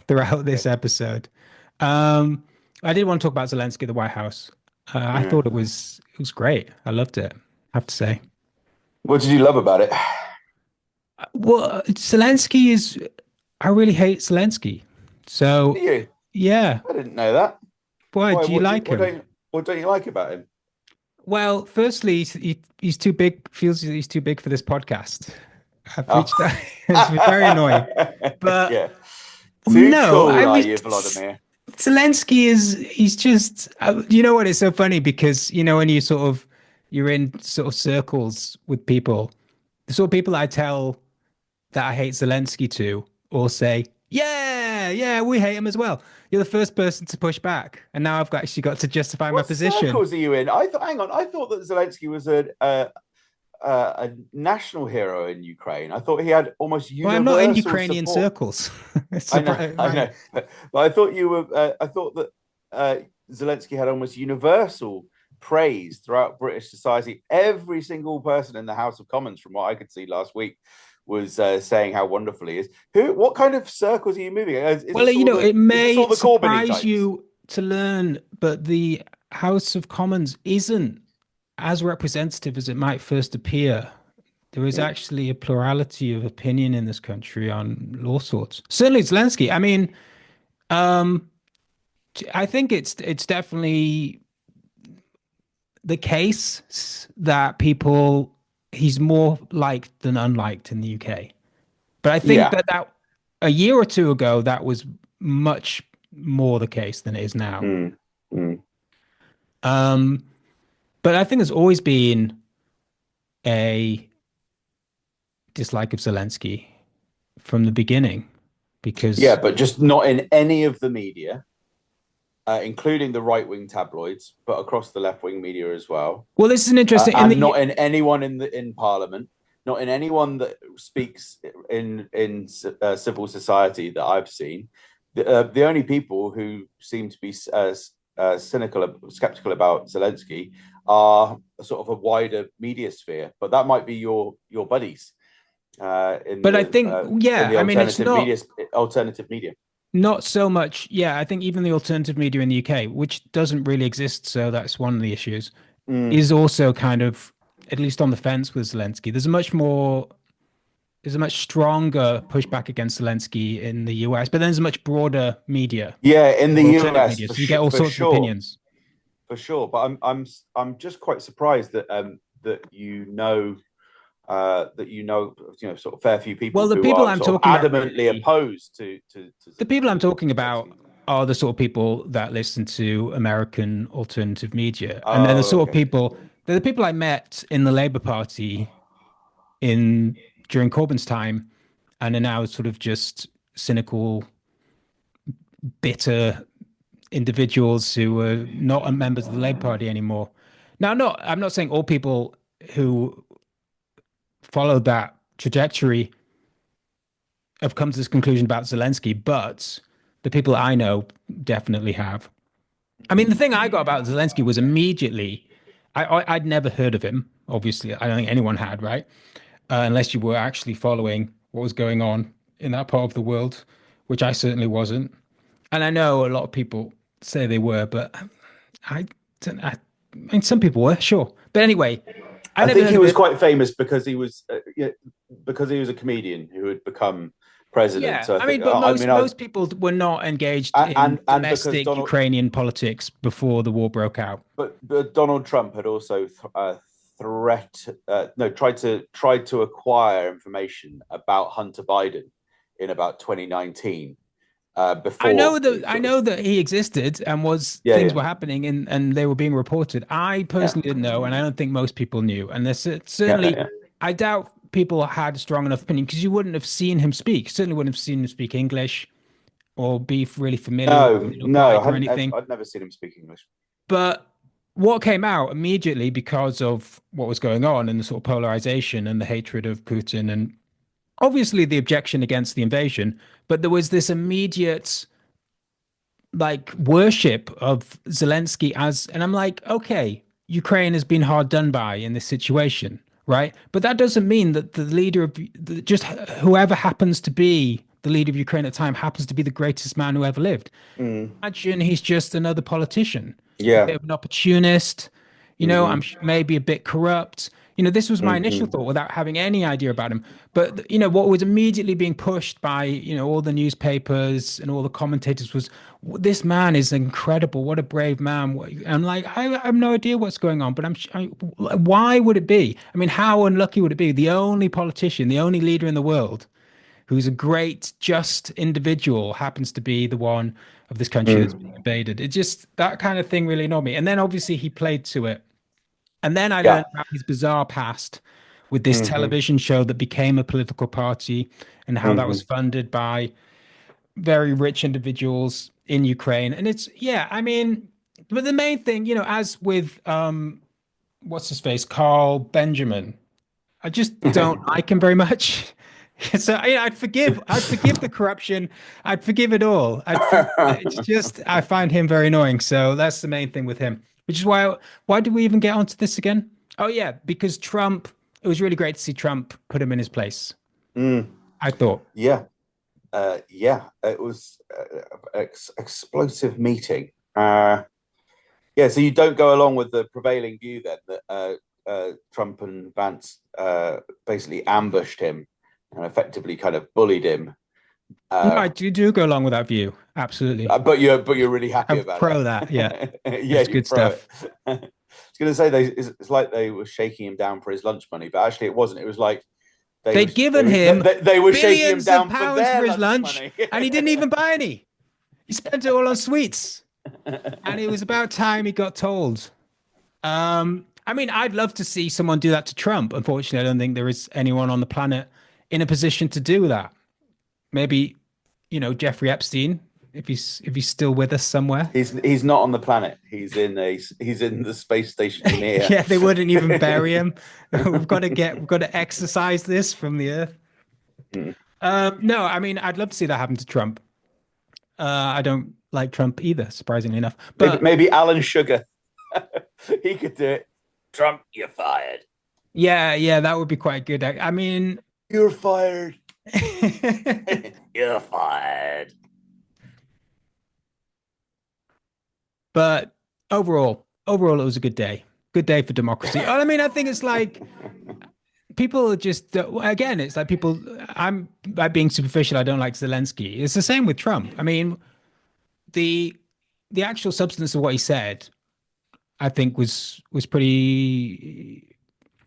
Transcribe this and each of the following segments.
throughout this episode. Um, I did want to talk about Zelensky, the White House. I Yeah. thought it was great. I loved it, I have to say. What did you love about it? Well, Zelensky is. I really hate Zelensky. Do So, you? yeah. I didn't know that. Why Why? do you like him? What don't you like about him? Well, firstly, he's too big. Feels he's too big for this podcast. I've Oh. reached out. It's been very annoying. But Yeah. Too no, cool, I are mean, you, Vladimir? Zelensky he's just, you know what? It's so funny because, when you're in sort of circles with people, the sort of people I tell that I hate Zelensky to all say, yeah, yeah, we hate him as well. You're the first person to push back. And now actually got to justify my What position. circles are you in? Hang on. I thought that Zelensky was a national hero in Ukraine. I thought he had almost Well, I'm not in universal Ukrainian support. circles. I know, I My, know, but I thought you were. I thought that Zelensky had almost universal praise throughout British society. Every single person in the House of Commons, from what I could see last week, was saying how wonderful he is. Who? What kind of circles are you moving in? Is well, this all the? it Is this all may the Corbyn surprise types? you to learn, but the House of Commons isn't as representative as it might first appear. There is Yeah. actually a plurality of opinion in this country on all sorts. Certainly, Zelensky. I mean, um, I think it's definitely the case that he's more liked than unliked in the UK. But I think Yeah. that a year or two ago, that was much more the case than it is now. Mm, mm. Um, but I think there's always been a dislike of Zelensky from the beginning Yeah, because, but just not in any of the media, including the right wing tabloids, but across the left wing media as well, well, this is an interesting in and the not in anyone in Parliament, not in anyone that speaks in civil society that I've seen. The only people who seem to be cynical, skeptical about Zelensky are sort of a wider media sphere, but that might be your buddies but I think, in yeah, the I mean, it's alternative media. not so much. Yeah, I think even the alternative media in the UK, which doesn't really exist, so that's one of the issues, Mm. is also kind of at least on the fence with Zelensky. There's a much stronger pushback against Zelensky in the US, but then there's a much broader media Yeah, in the or alternative US media, so you get all for sorts of sure, opinions. for sure. But I'm just quite surprised that sort of fair few Well, people who are sort of adamantly opposed to the people I'm talking about Zelensky. are the sort of people that listen to American alternative media, and they're the Oh, sort of okay. people. They're the people I met in the Labour Party in during Corbyn's time, and are now sort of just cynical, bitter individuals who are not members of the Labour Party anymore. Now, I'm not saying all people who followed that trajectory have come to this conclusion about Zelensky, but the people I know definitely have. I mean, the thing I got about Zelensky was immediately, I'd never heard of him. Obviously, I don't think anyone had, right? Unless you were actually following what was going on in that part of the world, which I certainly wasn't. And I know a lot of people say they were, but I don't. I mean, some people were, sure. But anyway, I I never think heard he of was it. quite famous because he was because he was a comedian who had become president. Yeah, So I I think mean, but I mean most people were not engaged in and because domestic Ukrainian politics before the war broke out. But Donald Trump had also threat no tried to acquire information about Hunter Biden in about 2019 before he I sort of know that he existed and was yeah things yeah were happening and they were being reported. I yeah personally didn't know, and I don't think most people knew. And there's yeah certainly, yeah. I doubt people had a strong enough opinion because you wouldn't have seen him speak. Certainly wouldn't have seen him speak English or be really familiar with the No, pike or anything. I'd never seen him speak English. But what came out immediately because of what was going on and the sort of polarization and the hatred of Putin and obviously the objection against the invasion, but there was this immediate like worship of Zelensky as, and I'm like, okay, Ukraine has been hard done by in this situation, right? But that doesn't mean that the leader of just whoever happens to be the leader of Ukraine at the time, happens to be the greatest man who ever lived. Mm. Imagine he's just another politician, a Yeah. bit of an opportunist, Hmm. maybe a bit corrupt. This was my initial Hmm. thought without having any idea about him. But, what was immediately being pushed by, all the newspapers and all the commentators was, this man is incredible. What a brave man. I'm like, I have no idea what's going on, but why would it be? I mean, how unlucky would it be? The only politician, the only leader in the world who's a great, just individual, happens to be the one of this country that's being Mm. invaded. It just, that kind of thing really annoyed me. And then obviously he played to it. And then I Yeah. learned about his bizarre past with this Hmm. television show that became a political party and how that was Hmm. funded by very rich individuals in Ukraine. And it's, yeah, I mean, but the main thing, as with, what's his face, Carl Benjamin, I just don't like him very much. So I'd forgive the corruption. I'd forgive it all. It's just I find him very annoying. So that's the main thing with him. Which is why did we even get onto this again? Oh yeah, because Trump. It was really great to see Trump put him in his place. Mm. I thought. Yeah. Yeah. It was explosive meeting. Yeah. So you don't go along with the prevailing view then that Trump and Vance basically ambushed him and effectively kind of bullied him. No, Uh, I do go along with that view. Absolutely. but you're really happy I'm about pro that. Yeah, it. Yeah, it's you good pro it. stuff. I was going to say it's like they were shaking him down for his lunch money, but actually it wasn't. It was like They'd given him they were shaking him billions of down for pounds their for his lunch lunch, money. and he didn't even buy any. He spent it all on sweets. And it was about time he got told. I mean, I'd love to see someone do that to Trump. Unfortunately, I don't think there is anyone on the planet in a position to do that. Maybe, Jeffrey Epstein, if he's still with us somewhere. He's not on the planet. He's in the space station Mir. Yeah, they wouldn't even bury him. We've got to exercise this from the earth. No, I mean, I'd love to see that happen to Trump. I don't like Trump either, surprisingly enough. Maybe But maybe Alan Sugar. He could do it. Trump, you're fired. yeah, yeah, that would be quite good. I mean, You're fired. You're fired. but overall, it was a good day. Good day for democracy. I mean, I think it's like people are just again, it's like people. I'm by being superficial. I don't like Zelensky. It's the same with Trump. I mean, the the actual substance of what he said, I think was pretty.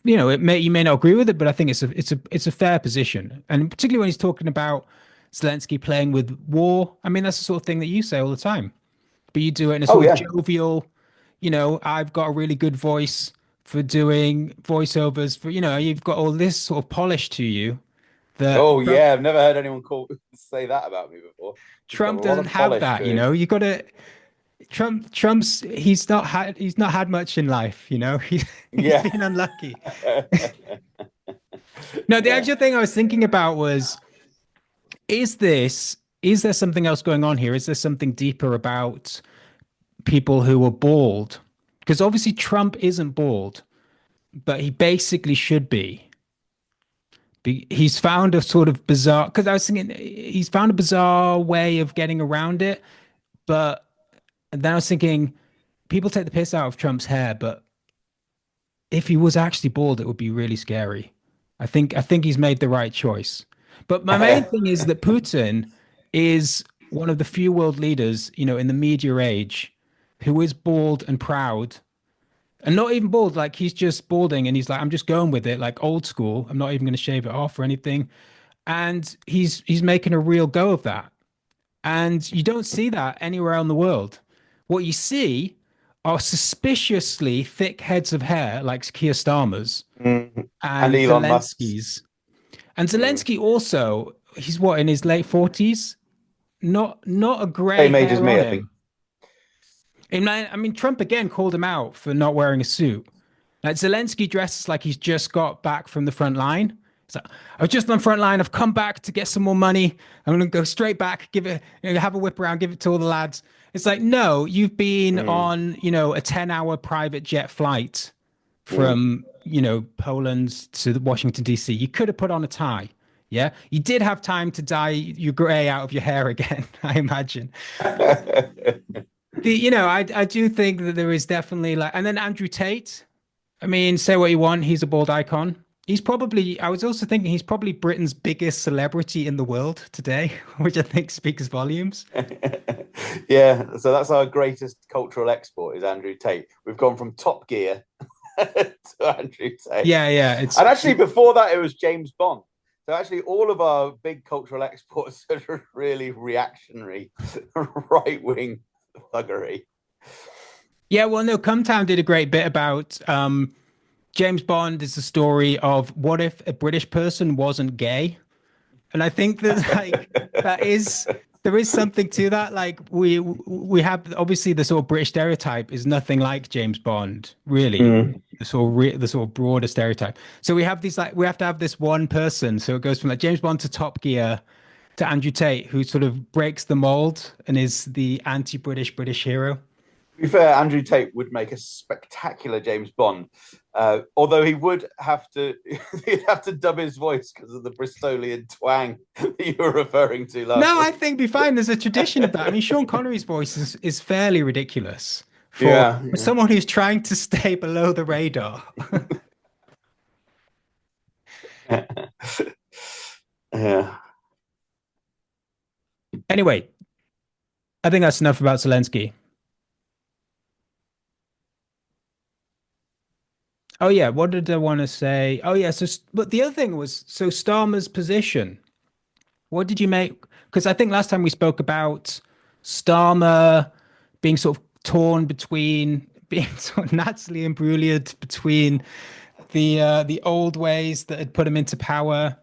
You may not agree with it, but I think it's a fair position, and particularly when he's talking about Zelensky playing with war. I mean, that's the sort of thing that you say all the time, but you do it in a Oh sort of yeah. jovial. I've got a really good voice for doing voiceovers. You've got all this sort of polish to you that Oh Trump yeah. I've never heard anyone say that about me before. He's got a Trump lot doesn't of have polish that. to him. You got to Trump's he's not had much in life. He's Yeah. been unlucky. No, the Yeah. actual thing I was thinking about was, is there something else going on here? Is there something deeper about people who are bald? Because obviously Trump isn't bald, but he basically should be. He's found a sort of bizarre, because I was thinking he's found a bizarre way of getting around it. But then I was thinking people take the piss out of Trump's hair, but if he was actually bald, it would be really scary. I think he's made the right choice. But my main thing is that Putin is one of the few world leaders, in the media age, who is bald and proud, and not even bald, like he's just balding, and he's like, I'm just going with it, like old school. I'm not even going to shave it off or anything. And he's making a real go of that. And you don't see that anywhere in the world. What you see are suspiciously thick heads of hair, like Keir Starmer's Mm. And and Elon Musk's. Zelensky's. And Mm. Zelensky also, he's what, in his late 40s? Not a gray Same age as hair me, on I think. him. And I mean, Trump again called him out for not wearing a suit. Like Zelensky dresses like he's just got back from the front line. So I was just on the front line. I've come back to get some more money. I'm gonna go straight back, give it, have a whip around, give it to all the lads. It's like, no, you've been Mm. on, a 10-hour private jet flight Mm. from, Poland to Washington, D.C. You could have put on a tie. Yeah, you did have time to dye your gray out of your hair again, I imagine. I do think that there is definitely like, and then Andrew Tate. I mean, say what you want, he's a bald icon. He's probably, I was also thinking he's probably Britain's biggest celebrity in the world today, which I think speaks volumes. Yeah, so that's our greatest cultural export is Andrew Tate. We've gone from Top Gear to Andrew Tate. Yeah, yeah, And actually, before that, it was James Bond. So actually, all of our big cultural exports are really reactionary, right-wing thuggery. yeah. Well, no, Cumtown did a great bit about James Bond is the story of what if a British person wasn't gay, and I think that like that is there is something to that. Like we have obviously the sort of British stereotype is nothing like James Bond, really. Mm. The sort of broader stereotype. So we have these like we have to have this one person. So it goes from like James Bond to Top Gear to Andrew Tate, who sort of breaks the mold and is the anti-British hero. To be fair, Andrew Tate would make a spectacular James Bond, although he would have to he'd have to dub his voice because of the Bristolian twang that you were referring to last No, I week. think be fine. There's a tradition of that. I mean, Sean Connery's voice is fairly ridiculous Yeah, for yeah. someone who's trying to stay below the radar. Yeah. Anyway, I think that's enough about Zelensky. Oh yeah, what did I want to say? Oh yeah, but the other thing was so Starmer's position. What did you make? Because I think last time we spoke about Starmer being sort of torn between being sort of naturally embroiled between the old ways that had put him into power,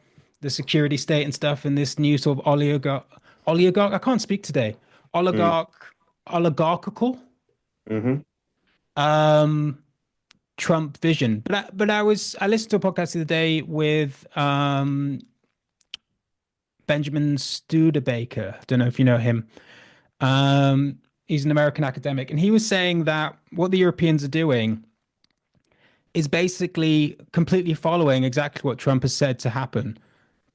the security state and stuff, and this new sort of oligarch. I can't speak today. Mm. Oligarchical Hmm. um Trump vision. I listened to a podcast the other day with Benjamin Studebaker. I don't know if you know him. He's an American academic, and he was saying that what the Europeans are doing is basically completely following exactly what Trump has said to happen,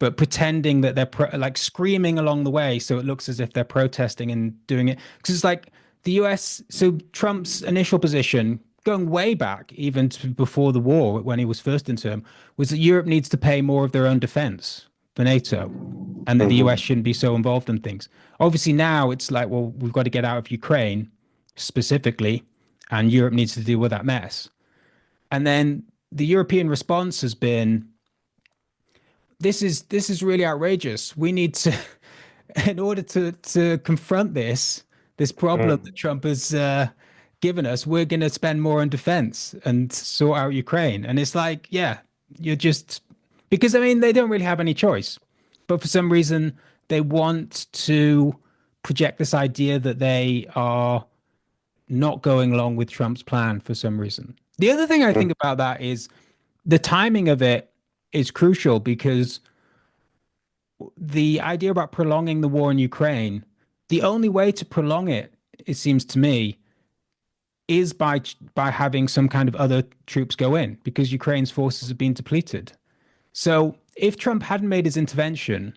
but pretending that they're like screaming along the way, so it looks as if they're protesting and doing it. Because it's like the US. So Trump's initial position, going way back even to before the war, when he was first in term, was that Europe needs to pay more of their own defense for NATO, and that the US Hmm. shouldn't be so involved in things. Obviously, now it's like, well, we've got to get out of Ukraine specifically, and Europe needs to deal with that mess. And then the European response has been, this is really outrageous. We need to, in order to confront this problem Mm. that Trump has given us, we're going to spend more on defense and sort out Ukraine. And it's like, yeah, you're just because I mean they don't really have any choice, but for some reason they want to project this idea that they are not going along with Trump's plan for some reason. The other thing I think Mm. about that is the timing of it is crucial because the idea about prolonging the war in Ukraine, the only way to prolong it, it seems to me, is by having some kind of other troops go in because Ukraine's forces have been depleted. So if Trump hadn't made his intervention,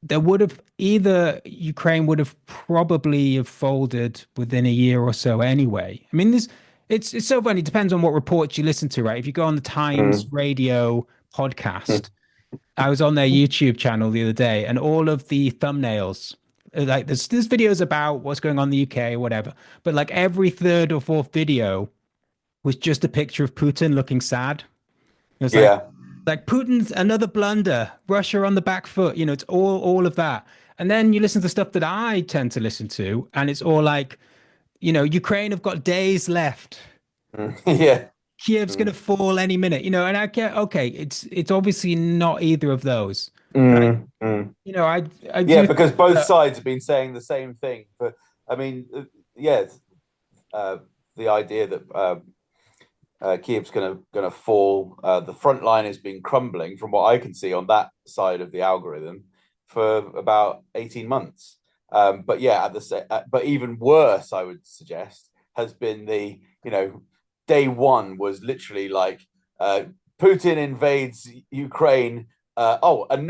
there would have either Ukraine would have probably have folded within a year or so anyway. I mean, this it's so funny. It depends on what reports you listen to, right? If you go on the Times Mm. radio podcast, I was on their YouTube channel the other day, and all of the thumbnails, like there's videos about what's going on in the UK or whatever, but like every third or fourth video was just a picture of Putin looking sad. It was Yeah. like Putin's another blunder, Russia on the back foot. It's all of that. And then you listen to stuff that I tend to listen to, and it's all like, Ukraine have got days left. Mm. Yeah. Kiev's going to Mm. fall any minute, and I get, okay, it's obviously not either of those. But Mm. Mm. I Yeah, do think because both that, sides have been saying the same thing. But I mean, yeah, uh, the idea that Kiev's going to fall. The front line has been crumbling, from what I can see on that side of the algorithm, for about 18 months. But yeah, but even worse, I would suggest, has been day one was literally like uh, Putin invades Ukraine. And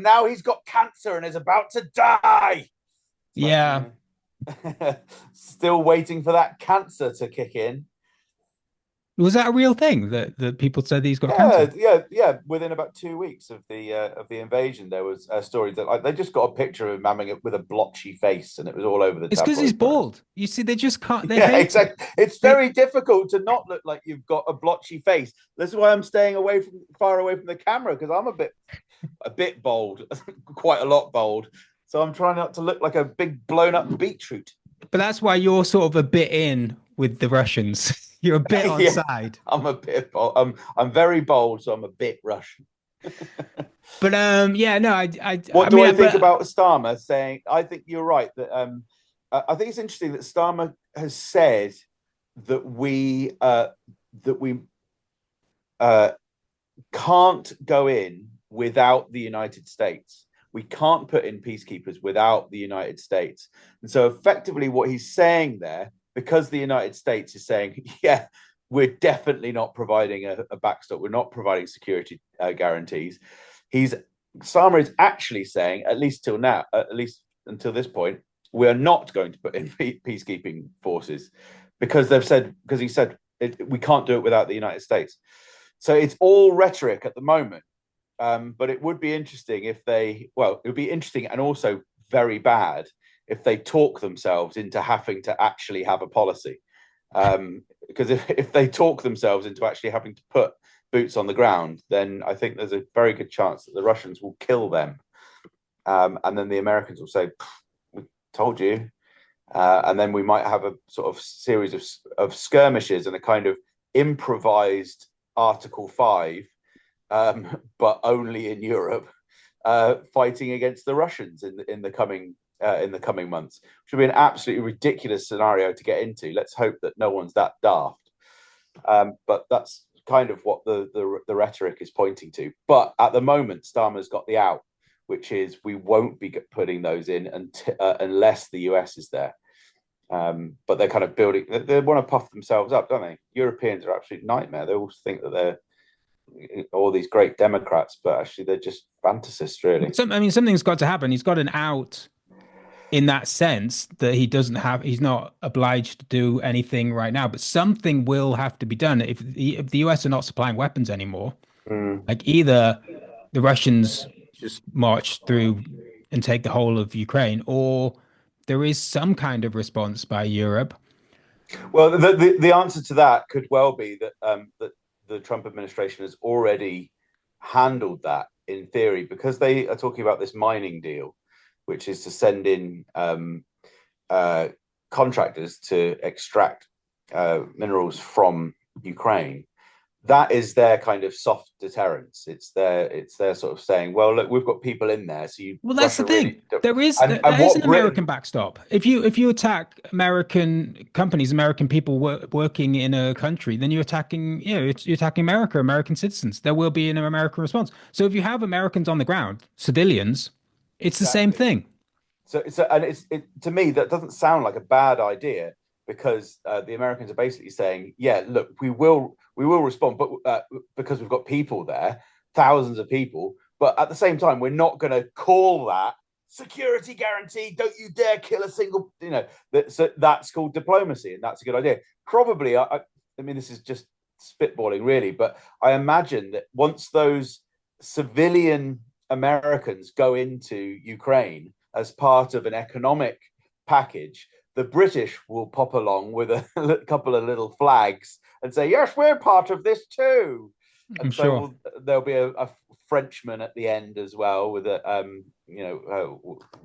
now he's got cancer and is about to die. It's Yeah. still waiting for that cancer to kick in. Was that a real thing that people said he's got Yeah, cancer? yeah. Within about 2 weeks of the invasion, there was a story that like they just got a picture of him having it with a blotchy face, and it was all over the It's because he's tabloid press. bald. You see, they just can't. They Yeah, hate him. exactly. It's They, very difficult to not look like you've got a blotchy face. This is why I'm staying far away from the camera because I'm a bit bold, quite a lot bold. So I'm trying not to look like a big blown up beetroot. but that's why you're sort of a bit in with the Russians. You're a bit on Yeah, side. I'm a bit bold. I'm very bold, so I'm a bit Russian. But yeah, no, I What do mean, I think but about Starmer saying? I think you're right that I think it's interesting that Starmer has said that we uh, can't go in without the United States. We can't put in peacekeepers without the United States. And so, effectively, what he's saying there, because the United States is saying, yeah, we're definitely not providing a backstop, we're not providing security guarantees. He's Starmer is actually saying, at least till now, at least until this point, we're not going to put in peacekeeping forces because he said we can't do it without the United States. So it's all rhetoric at the moment. But it would be interesting it would be interesting and also very bad if they talk themselves into having to actually have a policy. Because if they talk themselves into actually having to put boots on the ground, then I think there's a very good chance that the Russians will kill them. And then the Americans will say, we told you. And then we might have a sort of series of skirmishes and a kind of improvised Article 5, but only in Europe, fighting against the Russians in the coming months, which would be an absolutely ridiculous scenario to get into. Let's hope that no one's that daft. But that's kind of what the rhetoric is pointing to. But at the moment, Starmer's got the out, which is we won't be putting those in unless the US is there. But they're kind of building. They want to puff themselves up, don't they? Europeans are absolute nightmare. They all think that they're all these great Democrats, but actually they're just fantasists, really. I mean, something's got to happen. He's got an out in that sense that he's not obliged to do anything right now, but something will have to be done if the US are not supplying weapons anymore. Mm. Like either the Russians just march through and take the whole of Ukraine, or there is some kind of response by Europe. Well, the answer to that could well be that the Trump administration has already handled that in theory because they are talking about this mining deal, which is to send in contractors to extract minerals from Ukraine. That is their kind of soft deterrence. It's their sort of saying, well, look, we've got people in there, so Well, that's the Russia thing. really don't. There And is what an American Britain backstop. If you attack American companies, American people working in a country, then you're attacking, you're attacking America, American citizens. There will be an American response. So if you have Americans on the ground, civilians, it's the same exactly. thing. To me that doesn't sound like a bad idea because the Americans are basically saying, yeah, look, we will respond, but because we've got people there, thousands of people, but at the same time, we're not going to call that security guarantee. Don't you dare kill a single, that's called diplomacy, and that's a good idea. Probably, I mean, this is just spitballing, really, but I imagine that once those civilian Americans go into Ukraine as part of an economic package, the British will pop along with a couple of little flags and say, yes, we're part of this too. I'm And so sure. there'll be a Frenchman at the end as well with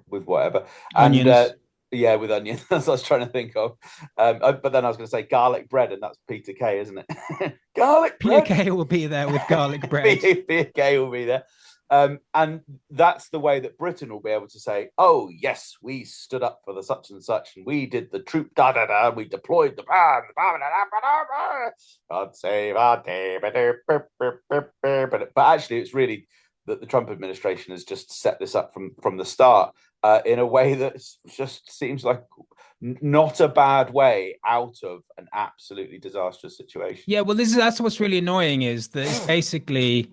with whatever. And Onions. yeah, with onions. That's what I was trying to think of. But then I was going to say garlic bread, and that's Peter Kay, isn't it? Garlic bread. PK will be there with garlic bread. PK will be there. And that's the way that Britain will be able to say, oh, yes, we stood up for the such and such, and we did the troop da-da-da, we deployed the God save our day. But actually, it's really that the Trump administration has just set this up from the start in a way that just seems like not a bad way out of an absolutely disastrous situation. Yeah, well, that's what's really annoying is that it's basically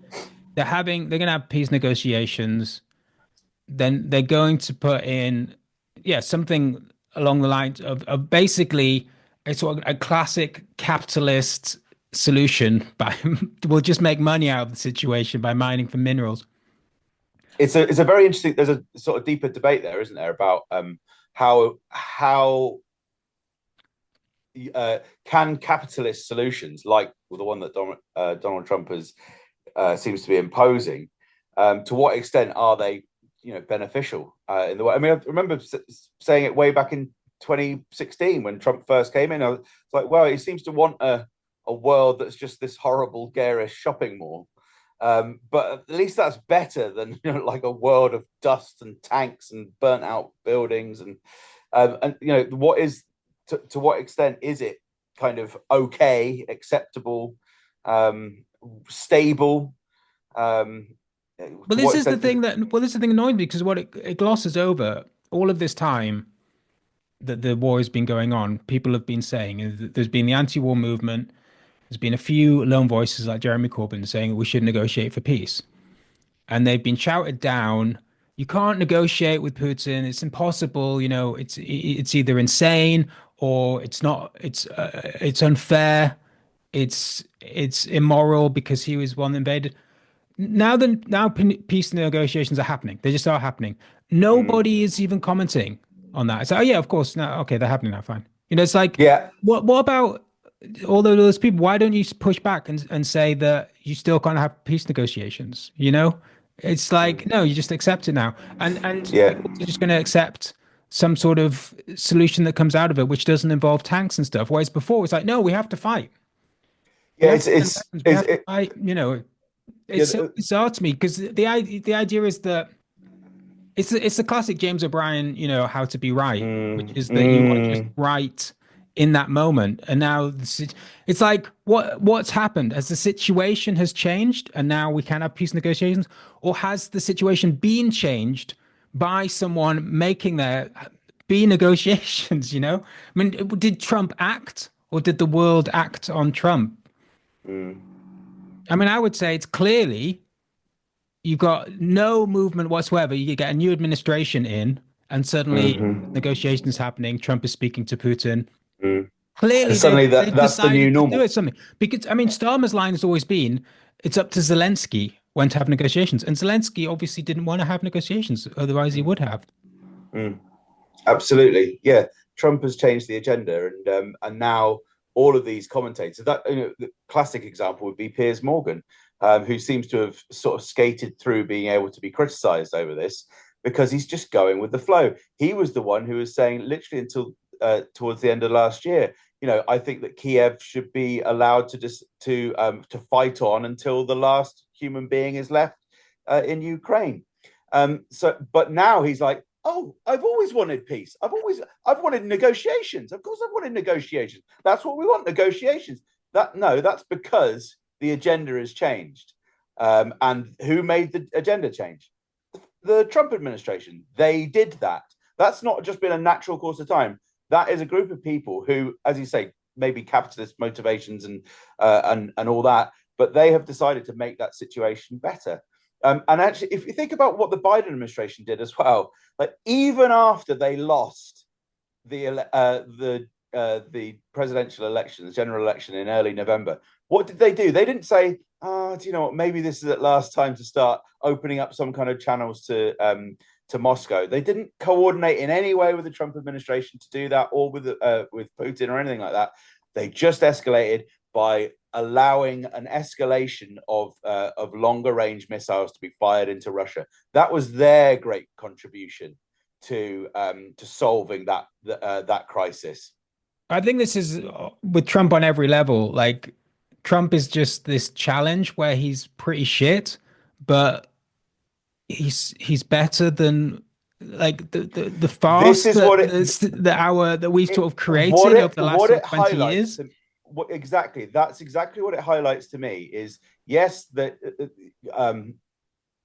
they're going to have peace negotiations. Then they're going to put in, yeah, something along the lines of basically a sort of a classic capitalist solution by we'll just make money out of the situation by mining for minerals. It's a very interesting. There's a sort of deeper debate there, isn't there, about how can capitalist solutions like the one that Donald Trump has seems to be imposing, to what extent are they, beneficial in the way? I mean, I remember saying it way back in 2016 when Trump first came in. I was like, well, he seems to want a world that's just this horrible, garish shopping mall. But at least that's better than like a world of dust and tanks and burnt out buildings and what is to what extent is it kind of okay, acceptable, stable? But To what this is the extent does thing that well, this is the thing annoying me because what it glosses over all of this time that the war has been going on. People have been saying there's been the anti-war movement. There's been a few lone voices like Jeremy Corbyn saying we should negotiate for peace. And they've been shouted down. You can't negotiate with Putin. It's impossible. It's either insane or it's not. It's unfair. It's immoral because he was one that invaded. Now peace negotiations are happening. They just are happening. mm, Nobody is even commenting on that. It's like, oh yeah, of course. No, okay, they're happening now. Fine. It's like, yeah, what about all those people? Why don't you push back and say that you still can't have peace negotiations? It's like, no, you just accept it now. And yeah, you're also just going to accept some sort of solution that comes out of it, which doesn't involve tanks and stuff. Whereas before it's like, no, we have to fight. We yeah. have It's to send it's weapons. We it's have to it, fight. yeah, It's so bizarre to me because the idea is that it's the classic James O'Brien, how to be right, which is that you are just mm. right in that moment. And now it's like what's happened? Has the situation has changed and now we can have peace negotiations, or has the situation been changed by someone making there be negotiations? I mean, did Trump act or did the world act on Trump? Mm. I mean, I would say it's clearly you've got no movement whatsoever. You get a new administration in, and suddenly Hmm. negotiations happening. Trump is speaking to Putin. Mm. And Clearly, suddenly they've that's the new decided to do normal. it something because I mean, Starmer's line has always been, "It's up to Zelensky when to have negotiations," and Zelensky obviously didn't want to have negotiations, otherwise he Mm. would have. Mm. Absolutely, yeah. Trump has changed the agenda, and now all of these commentators. That the classic example would be Piers Morgan, who seems to have sort of skated through being able to be criticised over this because he's just going with the flow. He was the one who was saying literally until towards the end of last year. I think that Kiev should be allowed to fight on until the last human being is left in Ukraine. But now he's like, oh, I've always wanted peace. I've wanted negotiations. Of course, I've wanted negotiations. That's what we want, negotiations. That's because the agenda has changed. And who made the agenda change? The Trump administration. They did that. That's not just been a natural course of time. That is a group of people who, as you say, maybe capitalist motivations and all that, but they have decided to make that situation better. And actually, if you think about what the Biden administration did as well, like even after they lost the presidential election, the general election in early November, what did they do? They didn't say, "Oh, do you know what? Maybe this is at last time to start opening up some kind of channels to Moscow." They didn't coordinate in any way with the Trump administration to do that, or with Putin or anything like that. They just escalated by allowing an escalation of longer range missiles to be fired into Russia. That was their great contribution to solving that crisis. I think this is with Trump on every level. Like Trump is just this challenge where he's pretty shit, but he's better than like the This farce is what it that we've it sort of created over the last what sort it of 20 highlights years. to what exactly that's exactly what it highlights to me is yes that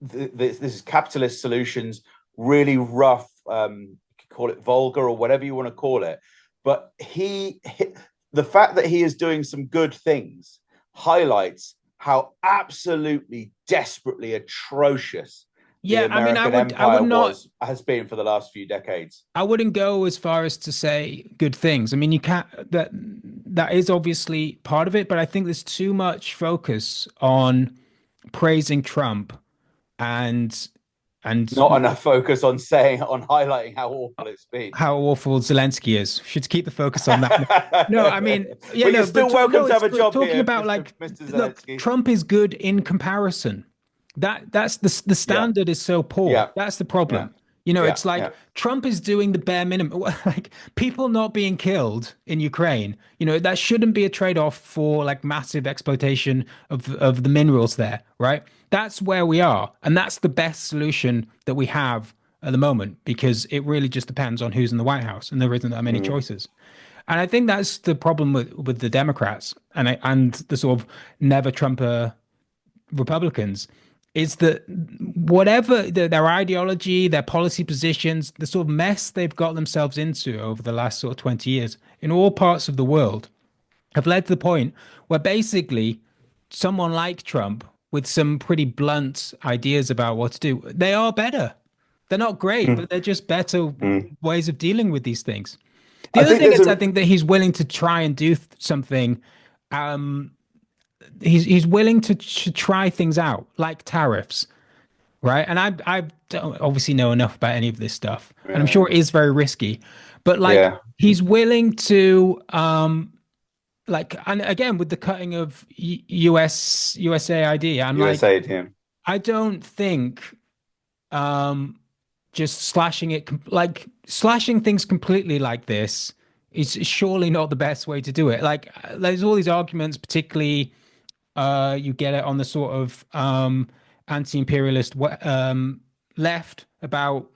this is capitalist solutions, really rough, call it vulgar or whatever you want to call it, but the fact that he is doing some good things highlights how absolutely desperately atrocious the Yeah, I mean, American I would empire not, has been for the last few decades. I wouldn't go as far as to say good things. I mean, you can't, that is obviously part of it, but I think there's too much focus on praising Trump and and Not enough focus on highlighting how awful it's been. how awful Zelensky is. Should keep the focus on that. No, I mean, yeah, But you're no, still welcome no, to it's have a job talking here, about Mr. like, Mr. look, Zelensky. Trump is good in comparison. That's the Yeah, standard is so poor. yeah, That's the yeah, problem. You know, yeah, it's like yeah. Trump is doing the bare minimum. Like people not being killed in Ukraine, you know, that shouldn't be a trade-off for like massive exploitation of the minerals there, right? That's where we are, and that's the best solution that we have at the moment because it really just depends on who's in the White House, and there isn't that many Mm. choices. And I think that's the problem with the Democrats and the sort of never Trumper Republicans is that whatever their ideology, their policy positions, the sort of mess they've got themselves into over the last sort of 20 years in all parts of the world have led to the point where basically someone like Trump with some pretty blunt ideas about what to do, they are better. They're not great, Mm. but they're just better Mm. ways of dealing with these things. The I other think thing there's is, I a think that he's willing to try and do something. Um, he's willing to try things out, like tariffs, right? And I don't obviously know enough about any of this stuff, and I'm sure yeah, it is very risky, but like yeah, he's willing to like, and again with the cutting of USAID, I'm like, USA team. I don't think um just slashing it like slashing things completely like this is surely not the best way to do it. Like there's all these arguments, particularly you get it on the sort of anti-imperialist left about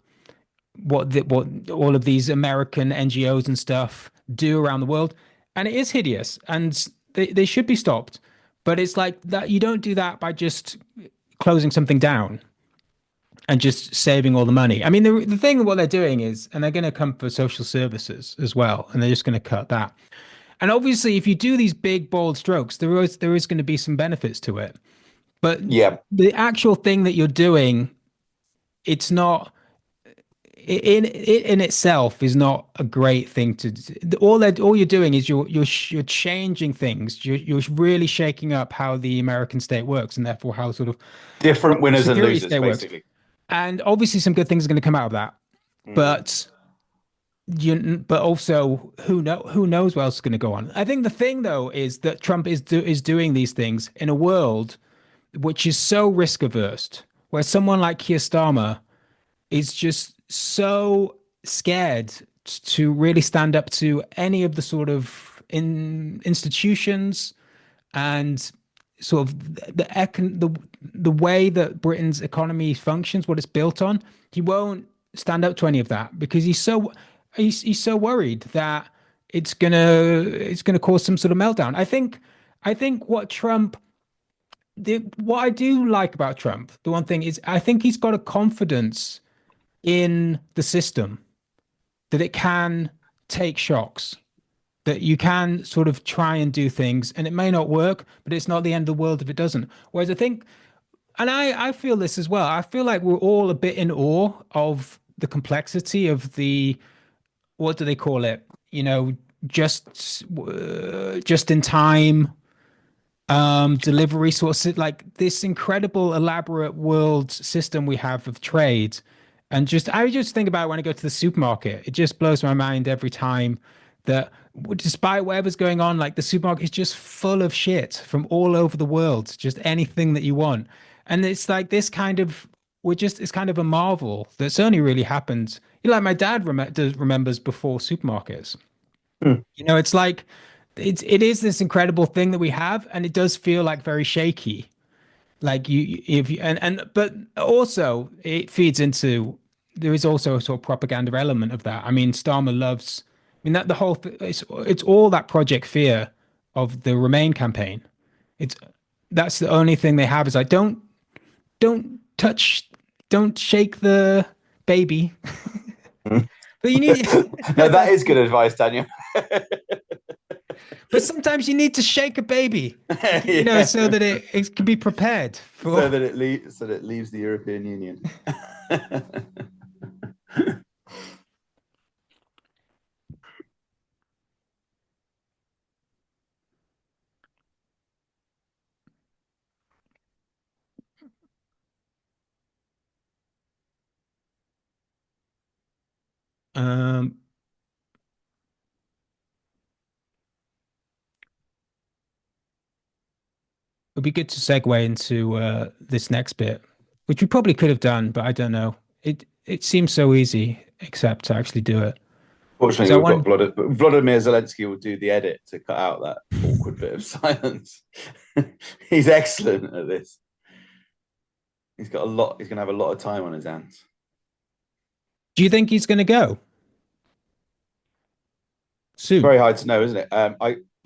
what all of these American NGOs and stuff do around the world, and it is hideous, and they should be stopped. But it's like that you don't do that by just closing something down and just saving all the money. I mean, the thing what they're doing is, and they're going to come for social services as well, and they're just going to cut that. And obviously, if you do these big bold strokes, there is going to be some benefits to it. But Yeah, the actual thing that you're doing, it's not in itself is not a great thing to do. All you're doing is you're changing things. You're really shaking up how the American state works, and therefore how sort of different winners and security losers, state works. basically. And obviously, some good things are going to come out of that. Mm. But but also who knows what else is going to go on. I think the thing though is that Trump is doing these things in a world which is so risk averse, where someone like Keir Starmer is just so scared to really stand up to any of the sort of institutions and sort of the way that Britain's economy functions, what it's built on. He won't stand up to any of that because he's so worried that it's gonna cause some sort of meltdown. I think what I do like about Trump, the one thing is I think he's got a confidence in the system that it can take shocks, that you can sort of try and do things and it may not work, but it's not the end of the world if it doesn't. Whereas I think, and I feel this as well, I feel like we're all a bit in awe of the complexity of what do they call it? You know, just in time delivery sort of like this incredible elaborate world system we have of trade. And just I just think about it when I go to the supermarket. It just blows my mind every time that despite whatever's going on, like the supermarket is just full of shit from all over the world, just anything that you want. And it's like this kind of it's kind of a marvel that's only really happened. You know, like my dad remembers before supermarkets. Mm. You know, it's like it is this incredible thing that we have, and it does feel like very shaky. Like you, if you, and but also it feeds into there is also a sort of propaganda element of that. I mean, Starmer loves. I mean that the whole it's all that Project Fear of the Remain campaign. It's that's the only thing they have is like don't touch, don't shake the baby. Mm. But you need No, that is good advice, Daniel. But sometimes you need to shake a baby, Yeah, so that it can be prepared so for. that it leaves the European Union. Um, it'd be good to segue into this next bit, which we probably could have done, but I don't know. It seems so easy, except to actually do it. Fortunately, So I we've got want Vladimir Zelensky will do the edit to cut out that awkward bit of silence. He's excellent at this. He's got a lot. He's going to have a lot of time on his hands. Do you think he's going to go It's soon? very hard to know, isn't it?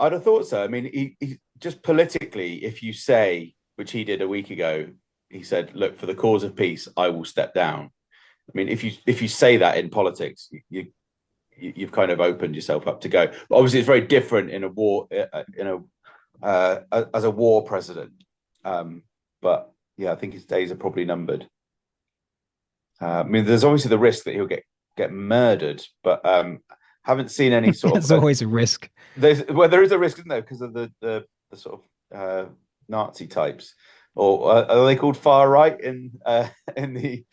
I'd have thought so. I mean, he just politically, if you say, which he did a week ago, he said, "Look, for the cause of peace, I will step down." I mean, if you say that in politics, you've kind of opened yourself up to go. But obviously, it's very different in a war, as a war president. But yeah, I think his days are probably numbered. I mean, there's obviously the risk that he'll get murdered, but haven't seen any sort There's of always a risk. there is a risk, isn't there, because of the sort of Nazi types, or are they called far right in the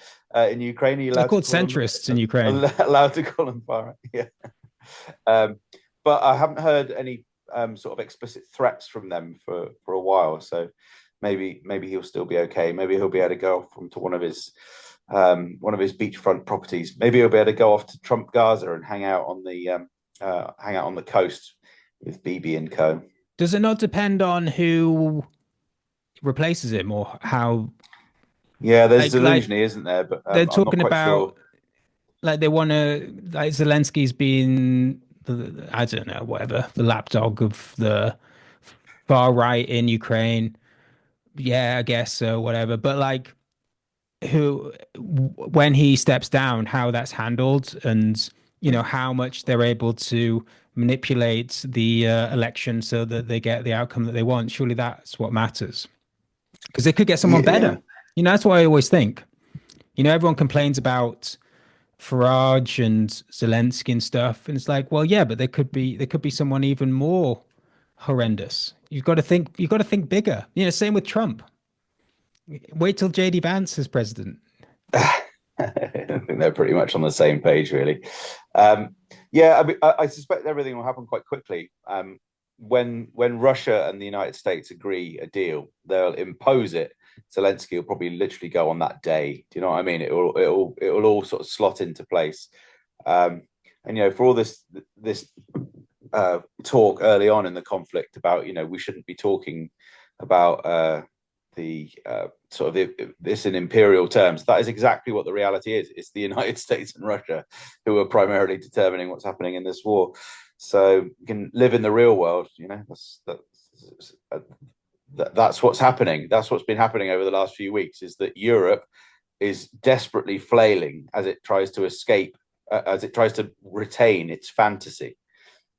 in Ukraine? Are you They're allowed to called call them centrists in Ukraine. allowed to call them far right? Yeah, but I haven't heard any sort of explicit threats from them for a while. So maybe he'll still be okay. Maybe he'll be able to go off to one of his beachfront properties. Maybe he'll be able to go off to Trump Gaza and hang out on the coast with BB and Co. Does it not depend on who replaces him or how Yeah, there's like Zelensky, isn't there? But they're I'm not talking quite sure. about like they want to like Zelensky's been I don't know whatever the lapdog of the far right in Ukraine. Yeah, I guess so, whatever. But like who when he steps down, how that's handled and how much they're able to manipulate the election so that they get the outcome that they want. Surely that's what matters because they could get someone Yeah, better. That's what I always think. Everyone complains about Farage and Zelensky and stuff, and it's like, well, yeah, but there could be someone even more horrendous. You've got to think bigger. Same with Trump. Wait till JD Vance is president. I think they're pretty much on the same page, really. Um, yeah, I mean, I suspect everything will happen quite quickly. When Russia and the United States agree a deal, they'll impose it. Zelensky will probably literally go on that day. Do you know what I mean? It will all sort of slot into place. Um, and for all this talk early on in the conflict about we shouldn't be talking about the sort of this in imperial terms. That is exactly what the reality is. It's the United States and Russia who are primarily determining what's happening in this war. So you can live in the real world. That's what's happening. That's what's been happening over the last few weeks. Is that Europe is desperately flailing as it tries to escape, as it tries to retain its fantasy.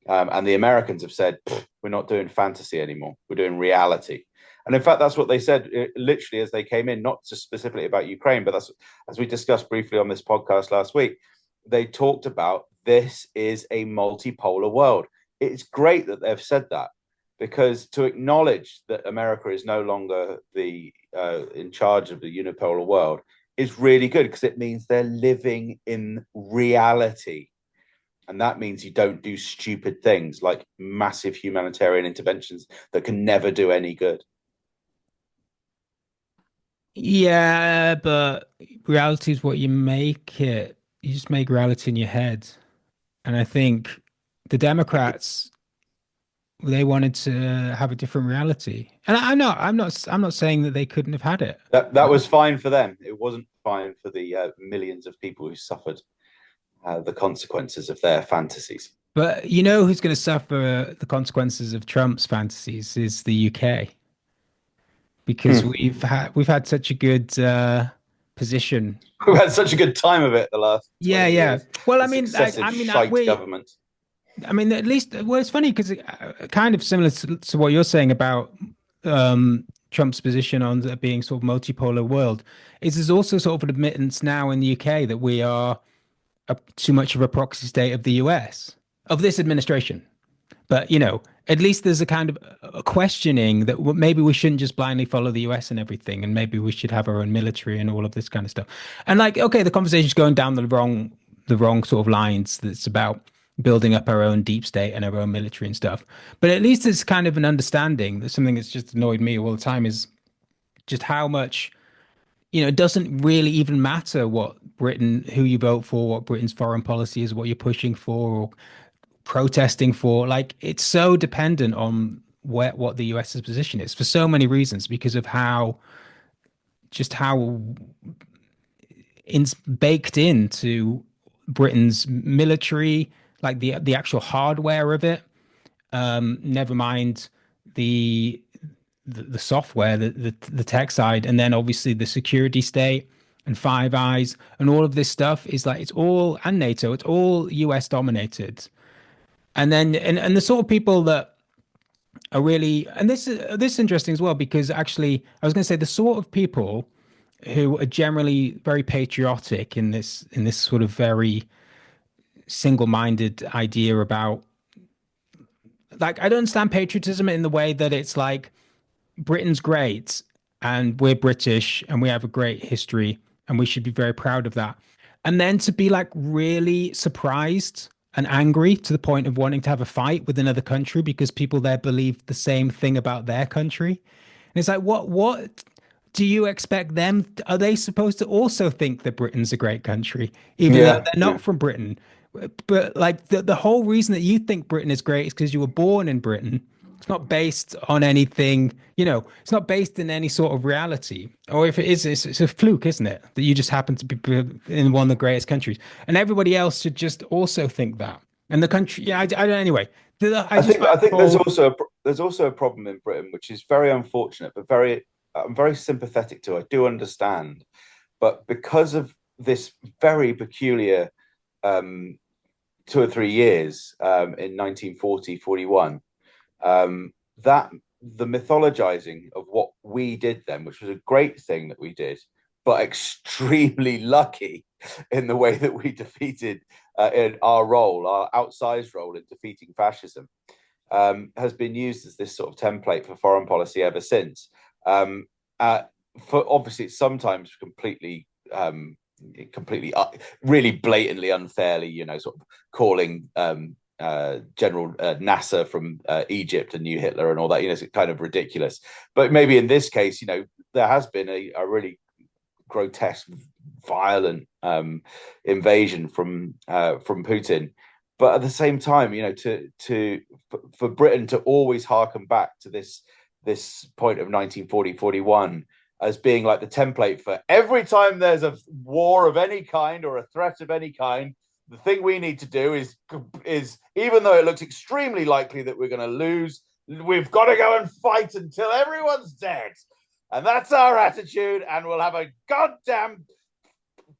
And the Americans have said, we're not doing fantasy anymore. We're doing reality. And in fact, that's what they said literally as they came in, not just specifically about Ukraine, but that's as we discussed briefly on this podcast last week. They talked about this is a multipolar world. It's great that they've said that because to acknowledge that America is no longer the in charge of the unipolar world is really good because it means they're living in reality. And that means you don't do stupid things like massive humanitarian interventions that can never do any good. Yeah, but reality is what you make it. You just make reality in your head. And I think the Democrats, they wanted to have a different reality. And I'm not saying that they couldn't have had it. That was fine for them. It wasn't fine for the millions of people who suffered the consequences of their fantasies. But who's going to suffer the consequences of Trump's fantasies is the UK because Hmm. we've had such a good position. We've had such a good time of it the last Yeah, 20 yeah. years. Well, I The mean, successive shite we governments. I mean, at least, well, it's funny because kind of similar to what you're saying about Trump's position on there being sort of multipolar world, is there's also sort of an admittance now in the UK that we are too much of a proxy state of the US, of this administration. But, at least there's a kind of a questioning that maybe we shouldn't just blindly follow the US and everything, and maybe we should have our own military and all of this kind of stuff. And like, okay, the conversation's going down the wrong sort of lines. That's about building up our own deep state and our own military and stuff. But at least it's kind of an understanding that something that's just annoyed me all the time is just how much, it doesn't really even matter what Britain, who you vote for, what Britain's foreign policy is, what you're pushing for, or protesting for. Like it's so dependent on what the US's position is for so many reasons because of how baked into Britain's military, like the actual hardware of it. Never mind the the software, the tech side, and then obviously the security state and Five Eyes and all of this stuff is like it's all and NATO, it's all US dominated. And then and the sort of people that are really and this is interesting as well because actually I was going to say the sort of people who are generally very patriotic in this sort of very single-minded idea about like I don't understand patriotism in the way that it's like Britain's great and we're British and we have a great history and we should be very proud of that. And then to be like really surprised and angry to the point of wanting to have a fight with another country because people there believe the same thing about their country. And it's like, what do you expect them? Are they supposed to also think that Britain's a great country, even though Yeah, they're not from Britain? But like the whole reason that you think Britain is great is because you were born in Britain. It's not based on anything, it's not based in any sort of reality. Or if it is, it's a fluke, isn't it? That you just happen to be in one of the greatest countries. And everybody else should just also think that. And the country, yeah, I don't, anyway. I just find I the think whole, there's also a problem in Britain, which is very unfortunate, but very I'm very sympathetic to. I do understand, but because of this very peculiar um, 2 or 3 years in 1940, 41, that the mythologizing of what we did then, which was a great thing that we did, but extremely lucky in the way that we defeated in our outsized role in defeating fascism, has been used as this sort of template for foreign policy ever since. Um, uh, for obviously, it's sometimes completely, really blatantly unfairly, sort of calling General Nasser from Egypt and New Hitler and all that. It's kind of ridiculous. But maybe in this case, there has been a really grotesque, violent invasion from Putin. But at the same time, for Britain to always harken back to this point of 1940, 41 as being like the template for every time there's a war of any kind or a threat of any kind, the thing we need to do is even though it looks extremely likely that we're going to lose, we've got to go and fight until everyone's dead. And that's our attitude. And we'll have a goddamn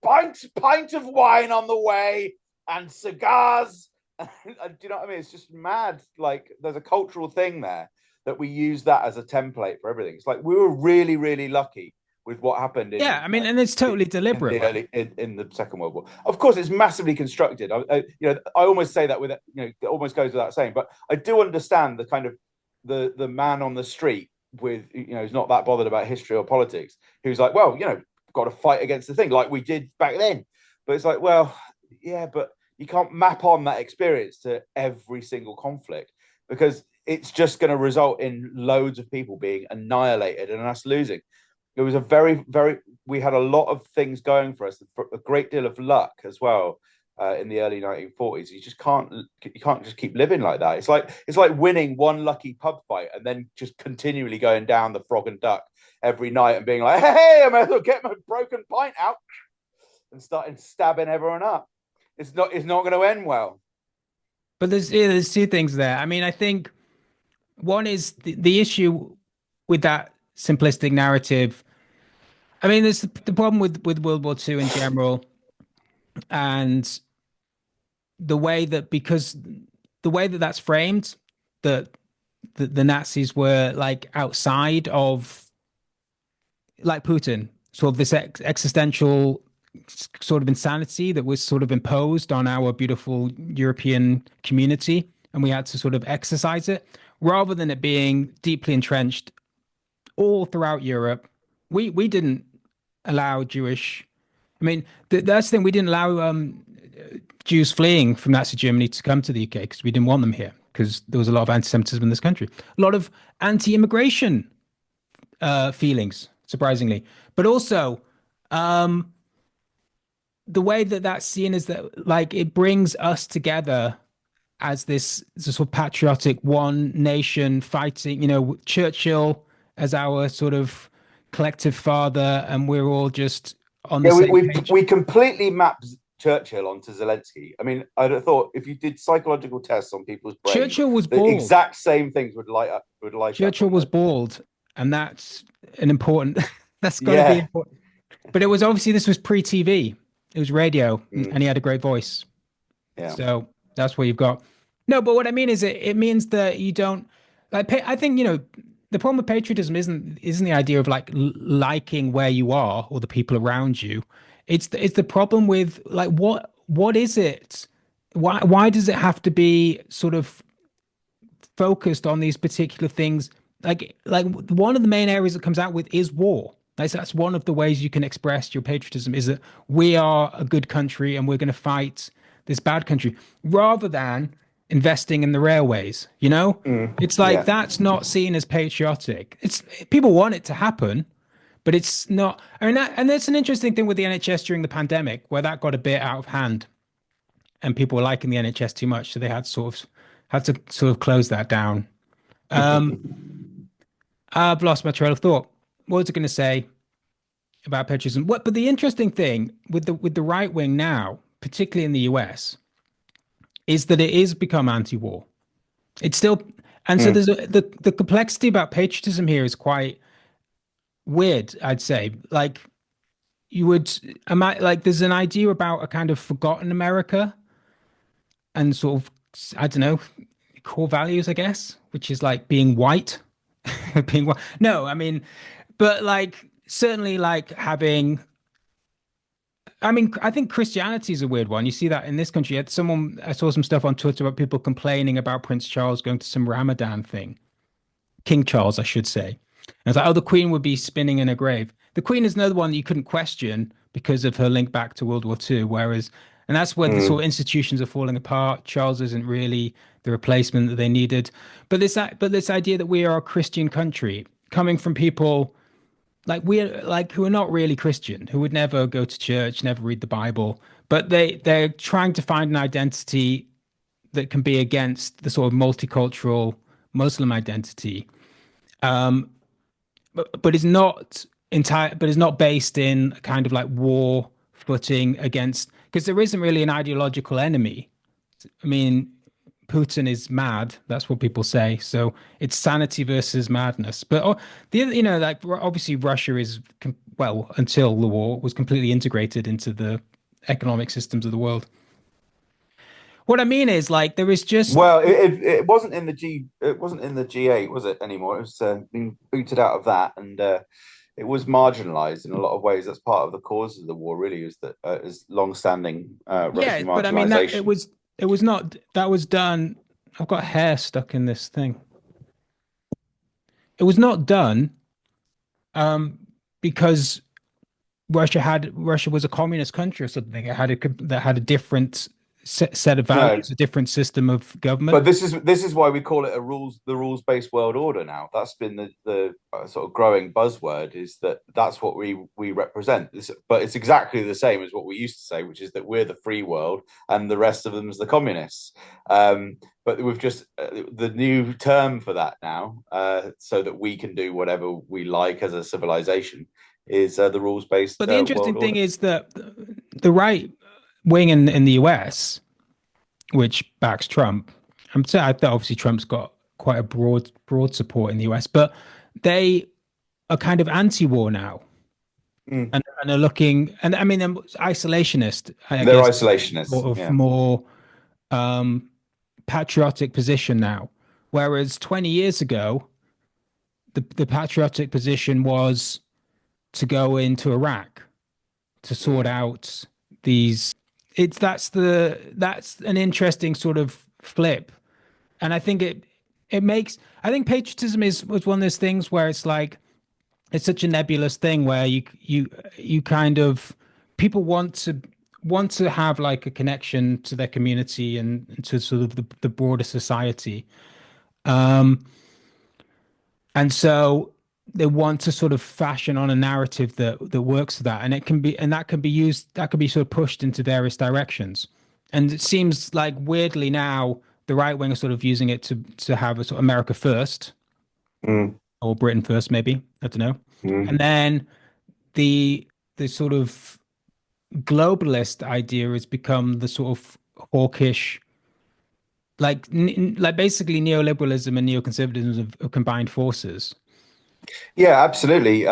pint of wine on the way and cigars. Do you know what I mean? It's just mad. Like there's a cultural thing there that we use that as a template for everything. It's like we were really, really lucky with what happened yeah, I mean, and it's totally in deliberate. the Like, early in the Second World War. Of course, it's massively constructed. I almost say that with it almost goes without saying, but I do understand the kind of the man on the street with who's not that bothered about history or politics, who's like, well, got to fight against the thing like we did back then. But it's like, well, yeah, but you can't map on that experience to every single conflict because it's just going to result in loads of people being annihilated and us losing. It was a very, very, we had a lot of things going for us, a great deal of luck as well in the early 1940s. You can't just keep living like that. It's like winning one lucky pub fight and then just continually going down the Frog and Duck every night and being like, hey, I may as well get my broken pint out and starting stabbing everyone up. It's not going to end well. but there's two things there. I mean, I think one is the issue with that simplistic narrative. I mean, there's the problem with World War II in general, and the way that because the way that that's framed, that the Nazis were like outside of like Putin, sort of this existential sort of insanity that was sort of imposed on our beautiful European community, and we had to sort of exercise it rather than it being deeply entrenched all throughout Europe. We didn't allow Jewish. I mean, that's the thing. We didn't allow Jews fleeing from Nazi Germany to come to the UK because we didn't want them here because there was a lot of anti-Semitism in this country, a lot of anti-immigration feelings, surprisingly, but also the way that that's seen is that like it brings us together as this sort of patriotic one nation fighting, Churchill as our sort of collective father, and we're all just on the Yeah, same page. we completely mapped Churchill onto Zelensky. I mean, I'd have thought if you did psychological tests on people's brains, Churchill was the bald. exact same things would light up Churchill on was the. bald, and that's an important. That's got to be Yeah. important. But it was obviously this was pre-TV. It was radio, and Mm, he had a great voice. yeah. So that's what you've got. No, but what I mean is it means that you don't like I think, the problem with patriotism isn't the idea of like liking where you are or the people around you. It's the problem with like what is it? Why does it have to be sort of focused on these particular things? Like one of the main areas that comes out with is war. That's one of the ways you can express your patriotism is that we are a good country and we're going to fight this bad country rather than investing in the railways. It's like Yeah. that's not seen as patriotic. It's people want it to happen, but it's not. I mean, and that's an interesting thing with the NHS during the pandemic where that got a bit out of hand and people were liking the NHS too much, so they had to close that down. Um, I've lost my trail of thought. What was I going to say about patriotism? But the interesting thing with the right wing now, particularly in the US, is that it is become anti-war. It's still, and so Mm. the complexity about patriotism here is quite weird, I'd say. Like you would, like there's an idea about a kind of forgotten America and sort of, I don't know, core values, I guess, which is like being white, being white. No, I mean, but like certainly like having. I mean, I think Christianity is a weird one. You see that in this country. I saw some stuff on Twitter about people complaining about Prince Charles going to some Ramadan thing. King Charles, I should say. And it's like, oh, the Queen would be spinning in her grave. The Queen is another one that you couldn't question because of her link back to World War II. And that's where the sort Mm. of institutions are falling apart. Charles isn't really the replacement that they needed. But this idea that we are a Christian country, coming from people like we're like who are not really Christian, who would never go to church, never read the Bible, but they're trying to find an identity that can be against the sort of multicultural Muslim identity, but is not but is not based in a kind of like war footing against because there isn't really an ideological enemy. I mean, Putin is mad. That's what people say. So it's sanity versus madness. But like obviously Russia is well until the war was completely integrated into the economic systems of the world. What I mean is like there is just Well, it wasn't in the G8, was it anymore? It was been booted out of that, and it was marginalized in a lot of ways. That's part of the cause of the war, really, is long-standing yeah, Russian but I mean that marginalization. it was not that was done. I've got hair stuck in this thing. It was not done um, because Russia was a communist country or something. That had a different set of No, values, a different system of but government. this is why we call it the rules-based world order now. That's been the sort of growing buzzword, is that's what we represent. But it's exactly the same as what we used to say, which is that we're the free world and the rest of them is the communists. But we've just the new term for that now, so that we can do whatever we like as a civilization, is the rules-based But the world interesting thing order. is that the right wing in the US, which backs Trump, I thought obviously Trump's got quite a broad support in the US, but they are kind of anti-war now Mm. and are looking and I mean they're isolationist, I They're guess, isolationists. sort of Yeah. more um patriotic position now, whereas 20 years ago, the patriotic position was to go into Iraq to sort out these. It's that's an interesting sort of flip, and I think it makes. I think patriotism was one of those things where it's like it's such a nebulous thing where you kind of people want to have like a connection to their community and to sort of the broader society. Um, and so they want to sort of fashion on a narrative that works for that, and it can be and that can be used that can be sort of pushed into various directions. And it seems like weirdly now the right wing are sort of using it to have a sort of America first Mm, or Britain first, maybe. I don't know. mm. And then the the sort of globalist idea has become the sort of hawkish, like basically neoliberalism and neoconservatism have combined forces. Yeah, absolutely.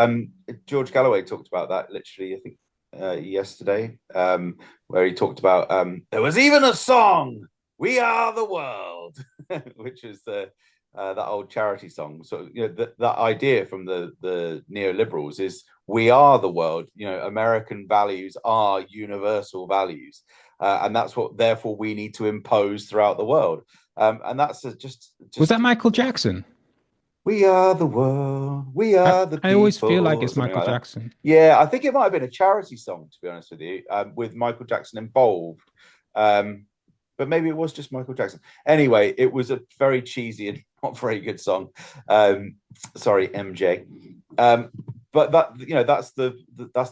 George Galloway talked about that literally, I think, yesterday, where he talked about there was even a song, "We Are the World," which is the that old charity song. So that idea from the neoliberals is we are the world. American values are universal values, and that's what therefore we need to impose throughout the world. And that's Was that just Michael Jackson? we are the world, we I, are the I always feel people, like or it's something Michael like that. Jackson. Yeah, I think it might have been a charity song, to be honest with you, with Michael Jackson involved. Um, but maybe it was just Michael Jackson. Anyway, it was a very cheesy and not very good song. Sorry, MJ. Um, but that's the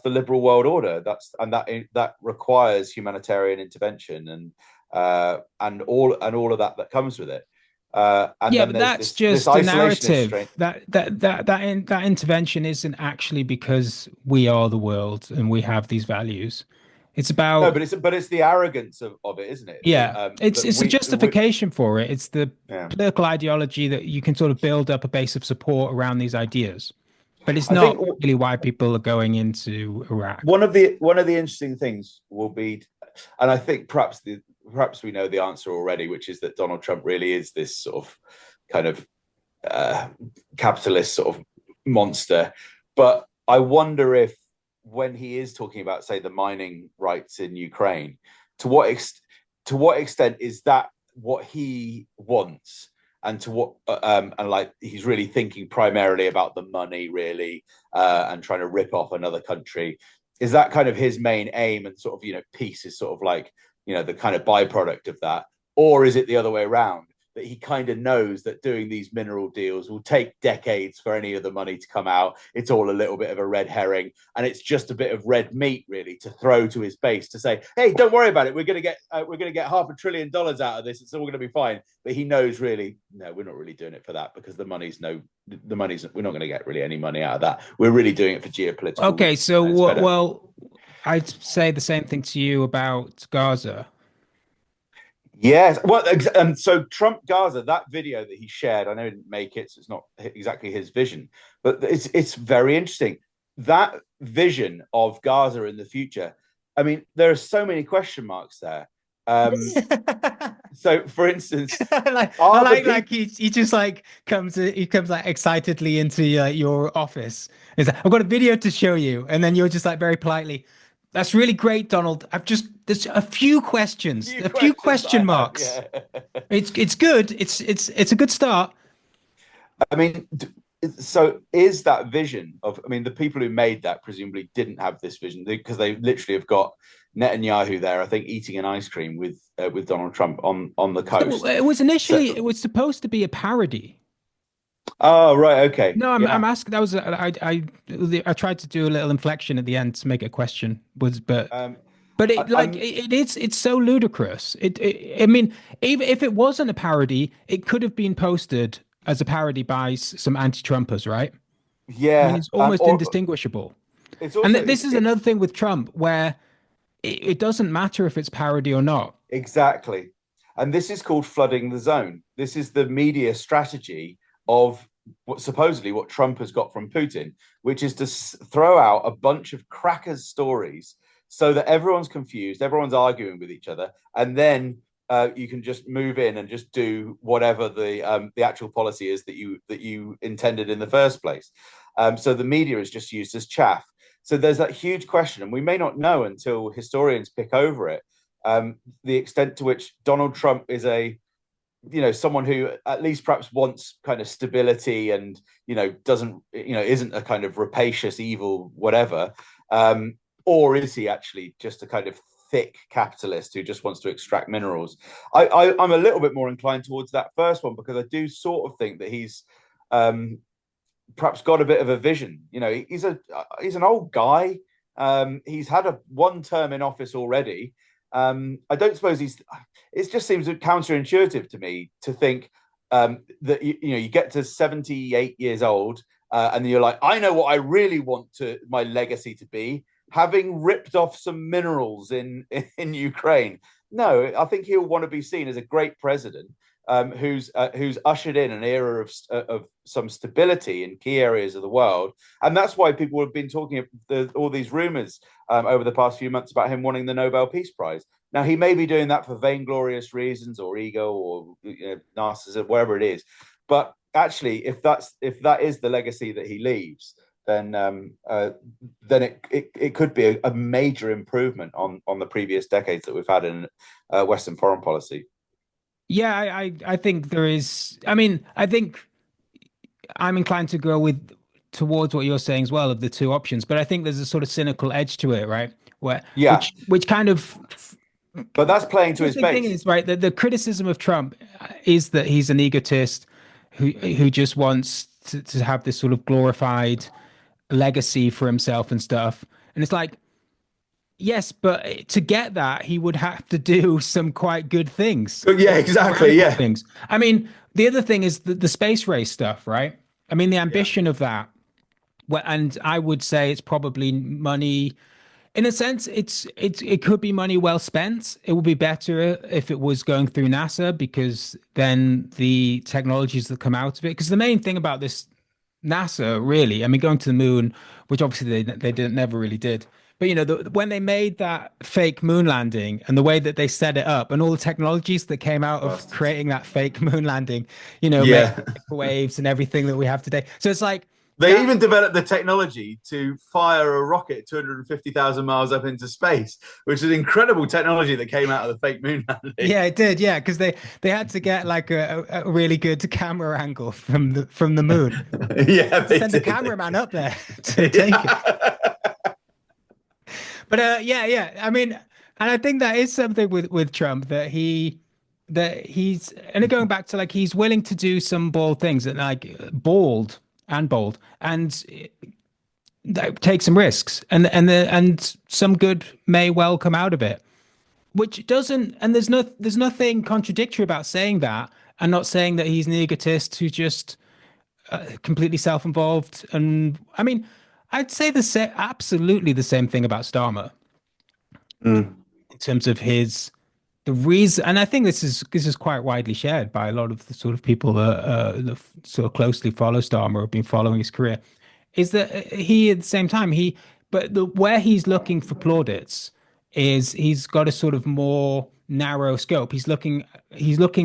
liberal world order. That requires humanitarian intervention and all of that comes with it. And Yeah, then but there's that's this just the isolationist strain. narrative. That intervention isn't actually because we are the world and we have these values. It's No, about but it's the arrogance of it, isn't it? yeah, That it's a justification for it. It's the yeah. political ideology that you can sort of build up a base of support around these ideas. But it's I think not really why people are going into Iraq. one of the interesting things will be, and I think perhaps we know the answer already, which is that Donald Trump really is this sort of kind of uh, capitalist sort of monster. But I wonder if when he is talking about, say, the mining rights in Ukraine, to what to what extent is that what he wants, and to what and like he's really thinking primarily about the money, really, and trying to rip off another country. Is that kind of his main aim, and sort of peace is sort of like the kind of byproduct of that, or is it the other way around? That he kind of knows that doing these mineral deals will take decades for any of the money to come out. It's all a little bit of a red herring, and it's just a bit of red meat, really, to throw to his base to say, "Hey, don't worry about it. We're going to get $500 billion out of this. It's all going to be fine." But he knows, really, no, we're not really doing it for that, because the money's we're not going to get really any money out of that. We're really doing it for geopolitical Okay, reasons. so And it's better. well, I'd say the same thing to you about Gaza. Yes. Well, and so Trump Gaza, that video that he shared, I know he didn't make it, so it's not exactly his vision, but it's very interesting. That vision of Gaza in the future. I mean, there are so many question marks there. So, for instance, I are the like people he just like he comes like excitedly into like your office. He's like, I've got a video to show you, and then you're just like very politely, "That's really great, Donald. There's few a few questions I question have? marks. Yeah. It's good. It's a good start." I mean, so is that vision of, I mean, the people who made that presumably didn't have this vision, because they literally have got Netanyahu there, I think, eating an ice cream with Donald Trump on the So coast. it was So, initially it was supposed to be a parody. oh, right, okay, No, I'm yeah, asking. That was I tried to do a little inflection at the end to make it a question. um, But I, it like I'm it's so ludicrous. I mean, even if it wasn't a parody, it could have been posted as a parody by some anti-Trumpers, right? I mean, yeah, it's almost or indistinguishable. it's And also this is another thing with Trump, where it doesn't matter if it's parody or not. exactly, and this is called flooding the zone. This is the media strategy of what Trump has got from Putin, which is to throw out a bunch of crackers stories so that everyone's confused, everyone's arguing with each other, and then you can just move in and just do whatever the actual policy is that you intended in the first place. So the media is just used as chaff. So there's that huge question, and we may not know until historians pick over it, the extent to which Donald Trump is someone who at least perhaps wants kind of stability and doesn't isn't a kind of rapacious evil whatever, or is he actually just a kind of thick capitalist who just wants to extract minerals? I'm a little bit more inclined towards that first one, because I do sort of think that he's perhaps got a bit of a vision. He's an old guy. He's had one term in office already. I don't suppose it just seems counterintuitive to me to think that you get to 78 years old, and you're like, I know what I really want my legacy to be, having ripped off some minerals in Ukraine. No, I think he'll want to be seen as a great president, who's ushered in an era of some stability in key areas of the world. And that's why people have been talking all these rumors over the past few months about him wanting the Nobel Peace Prize. Now, he may be doing that for vainglorious reasons or ego or narcissism, whatever it is. But actually, if that is the legacy that he leaves, then it could be a major improvement on the previous decades that we've had in Western foreign policy. Yeah, I think there is. I mean, I think I'm inclined to go towards what you're saying as well, of the two options. But I think there's a sort of cynical edge to it, right? Yeah, Which kind of, but that's playing to his the thing base. is, right, the criticism of Trump is that he's an egotist who just wants to have this sort of glorified legacy for himself and stuff. And it's like, yes, but to get that, he would have to do some quite good things. Yeah, exactly. Radical Yeah, things. I mean, the other thing is the space race stuff, right? I mean, the yeah. ambition of that. Well, and I would say it's probably money. In a sense, it could be money well spent. It would be better if it was going through NASA, because then the technologies that come out of it. Because the main thing about this NASA, really, I mean, going to the moon, which obviously they didn't never really did. But when they made that fake moon landing and the way that they set it up and all the technologies that came out of Bastards. creating that fake moon landing, made Yeah. microwaves and everything that we have today. So it's like They that. even developed the technology to fire a rocket 250,000 miles up into space, which is incredible technology that came out of the fake moon landing. Yeah, it did. Yeah, because they had to get like a really good camera angle from the moon. Yeah, To they send a did. cameraman up there to take it. Yeah. But yeah. I mean, and I think that is something with Trump, that he's and going back to, like, he's willing to do some bold things, and like bold and take some risks, and some good may well come out of it. Which doesn't, and there's nothing contradictory about saying that, and not saying that he's an egotist who's just completely self-involved. And I mean, I'd say absolutely the same thing about Starmer Mm. in terms of the reason. And I think this is quite widely shared by a lot of the sort of people that sort of closely follow Starmer, have been following his career, is that he, at the same time, where he's looking for plaudits is he's got a sort of more narrow scope. He's looking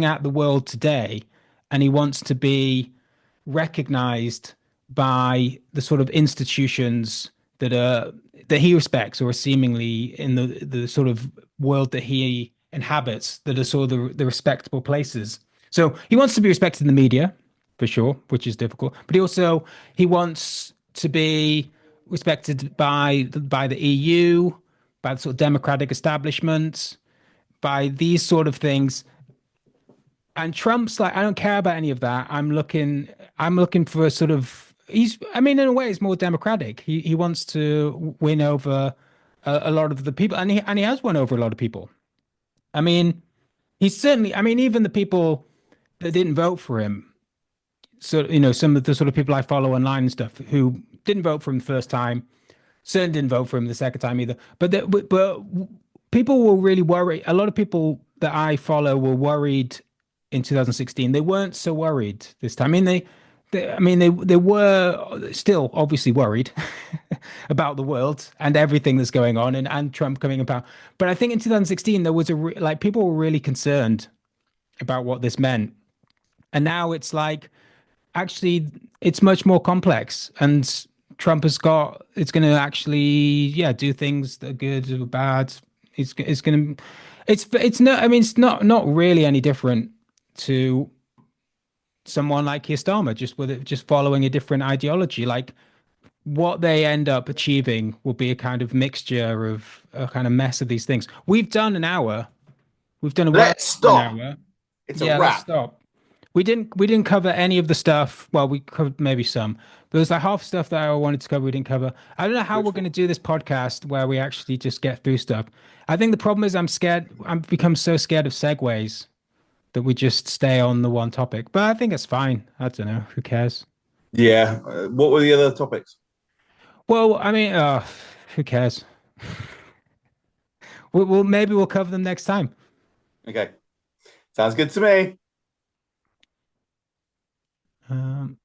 at the world today, and he wants to be recognized by the sort of institutions that he respects, or are seemingly in the sort of world that he inhabits, that are sort of the respectable places. So he wants to be respected in the media, for sure, which is difficult. But he wants to be respected by the EU, by the sort of democratic establishment, by these sort of things. And Trump's like, I don't care about any of that. I'm looking for a sort of, I mean, in a way, it's more democratic. He wants to win over a lot of the people, and he has won over a lot of people. I mean, I mean, even the people that didn't vote for him. So, some of the sort of people I follow online and stuff who didn't vote for him the first time, certainly didn't vote for him the second time either. But people were really worried. A lot of people that I follow were worried in 2016. They weren't so worried this time. I mean, they were still obviously worried, about the world and everything that's going on, and Trump coming about. But I think in 2016 there was like people were really concerned about what this meant, and now it's like actually it's much more complex, and Trump has got it's going to actually do things that are good or bad. It's going to it's not I mean it's not really any different to someone like Keir Starmer, just with it, just following a different ideology. Like what they end up achieving will be a kind of mixture of a kind of mess of these things. We've done an hour. We've done well Let's over an stop. hour. It's a Yeah, let's wrap. stop. We didn't cover any of the stuff. Well, we covered maybe some. There was like half stuff that I wanted to cover we didn't cover. I don't know how we're Which going to one? do this podcast where we actually just get through stuff. I think the problem is I'm scared. I've become so scared of segues that we just stay on the one topic. But I think it's fine. I don't know. Who cares? Yeah. What were the other topics? Well, I mean, who cares? Maybe we'll cover them next time. Okay. Sounds good to me. Um,